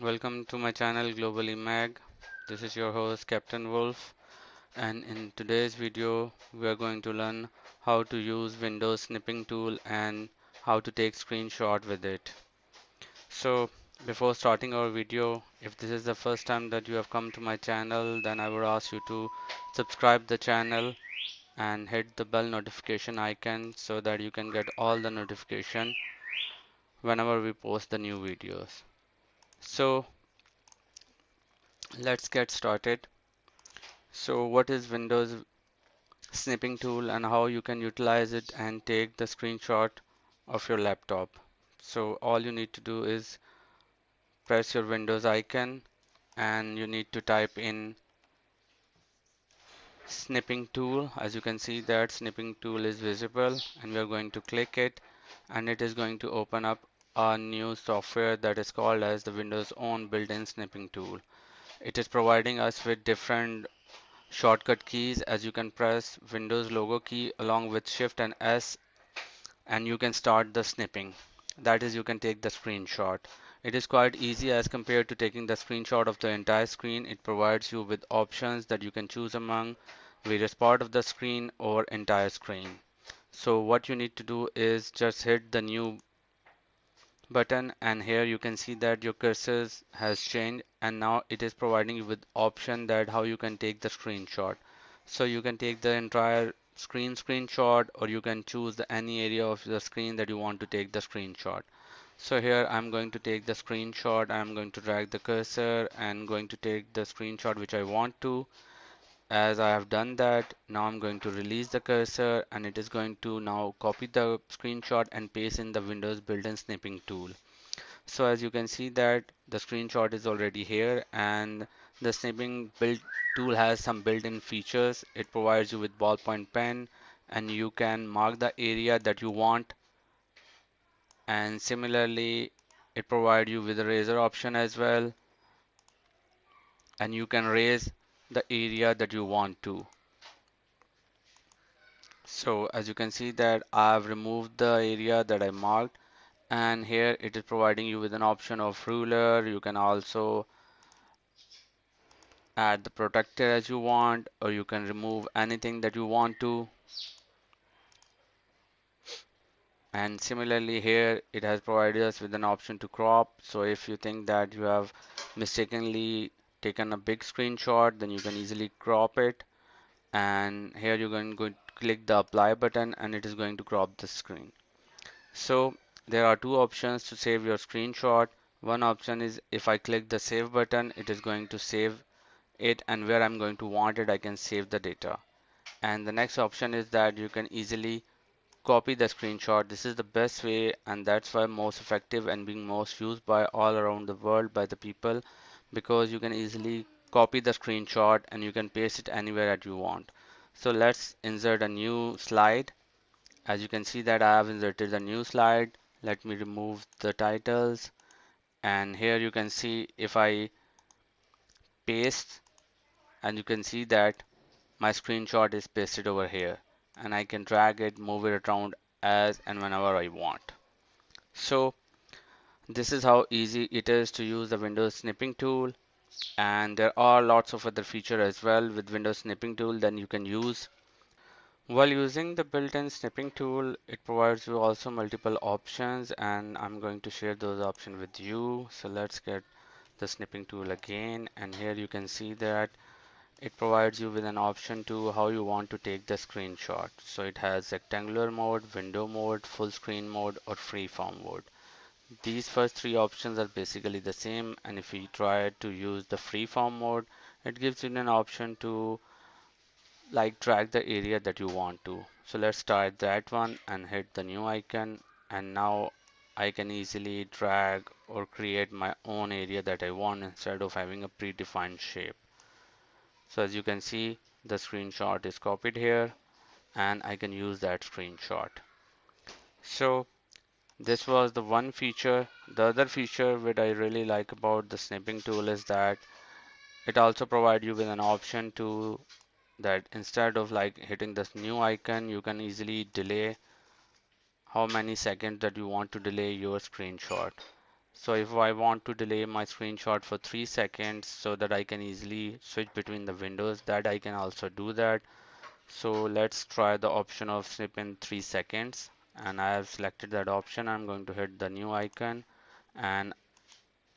Welcome to my channel Globally Mag. This is your host Captain Wolf, and in today's video we are going to learn how to use Windows Snipping Tool and how to take screenshot with it. So before starting our video, if this is the first time that you have come to my channel, then I would ask you to subscribe the channel and hit the bell notification icon so that you can get all the notification whenever we post the new videos. So let's get started. So what is Windows Snipping tool and how you can utilize it and take the screenshot of your laptop? So all you need to do is press your Windows icon and you need to type in Snipping tool. As you can see that Snipping tool is visible and we are going to click it and it is going to open up a new software that is called as the Windows own built-in Snipping tool. It is providing us with different shortcut keys, as you can press Windows logo key along with Shift and S and you can start the snipping. That is, you can take the screenshot. It is quite easy as compared to taking the screenshot of the entire screen. It provides you with options that you can choose among various part of the screen or entire screen. So what you need to do is just hit the new button and here you can see that your cursor has changed and now it is providing you with option that how you can take the screenshot. So you can take the entire screenshot or you can choose any area of the screen that you want to take the screenshot. So here I'm going to take the screenshot. I'm going to drag the cursor and going to take the screenshot which I want to. As I have done that, now I'm going to release the cursor and it is going to now copy the screenshot and paste in the Windows built-in snipping tool. So as you can see that the screenshot is already here and the snipping build tool has some built-in features. It provides you with ballpoint pen and you can mark the area that you want, and similarly it provides you with a razor option as well, and you can raise the area that you want to. So as you can see that I've removed the area that I marked, and here it is providing you with an option of ruler. You can also add the protector as you want, or you can remove anything that you want to. And similarly here it has provided us with an option to crop. So if you think that you have mistakenly taken a big screenshot, then you can easily crop it. And here you're going to click the apply button and it is going to crop the screen. So there are two options to save your screenshot. One option is if I click the save button, it is going to save it, and where I'm going to want it, I can save the data. And the next option is that you can easily copy the screenshot. This is the best way and that's why most effective and being most used by all around the world by the people, because you can easily copy the screenshot and you can paste it anywhere that you want. So let's insert a new slide. As you can see that I have inserted a new slide. Let me remove the titles and here you can see if I paste, and you can see that my screenshot is pasted over here and I can drag it, move it around as and whenever I want. So this is how easy it is to use the Windows snipping tool, and there are lots of other features as well with Windows snipping tool that you can use. While using the built-in snipping tool, it provides you also multiple options and I'm going to share those options with you. So let's get the snipping tool again, and here you can see that it provides you with an option to how you want to take the screenshot. So it has rectangular mode, window mode, full screen mode, or freeform mode. These first three options are basically the same, and if we try to use the freeform mode, it gives you an option to like drag the area that you want to. So let's start that one and hit the new icon, and now I can easily drag or create my own area that I want instead of having a predefined shape. So as you can see, the screenshot is copied here and I can use that screenshot. So this was the one feature. The other feature which I really like about the snipping tool is that it also provides you with an option to that instead of like hitting this new icon, you can easily delay how many seconds that you want to delay your screenshot. So if I want to delay my screenshot for 3 seconds so that I can easily switch between the windows, that I can also do that. So let's try the option of snip in 3 seconds, and I have selected that option. I'm going to hit the new icon, and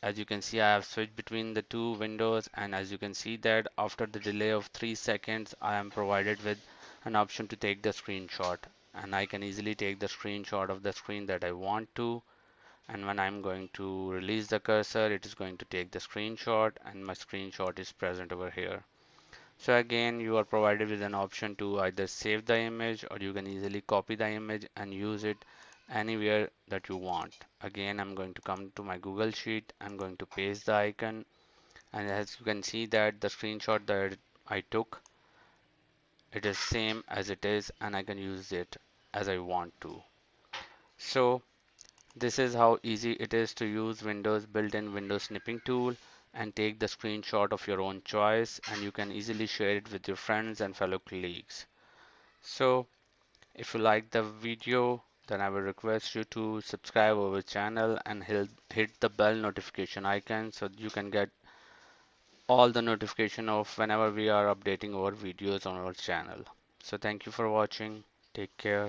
as you can see, I have switched between the two windows, and as you can see that after the delay of 3 seconds, I am provided with an option to take the screenshot, and I can easily take the screenshot of the screen that I want to. And when I'm going to release the cursor, it is going to take the screenshot, and my screenshot is present over here. So again, you are provided with an option to either save the image, or you can easily copy the image and use it anywhere that you want. Again, I'm going to come to my Google Sheet. I'm going to paste the icon, and as you can see that the screenshot that I took, it is same as it is, and I can use it as I want to. So this is how easy it is to use Windows built-in Windows snipping tool and take the screenshot of your own choice, and you can easily share it with your friends and fellow colleagues. So if you like the video, then I will request you to subscribe our channel and hit the bell notification icon so you can get all the notification of whenever we are updating our videos on our channel. So thank you for watching. Take care.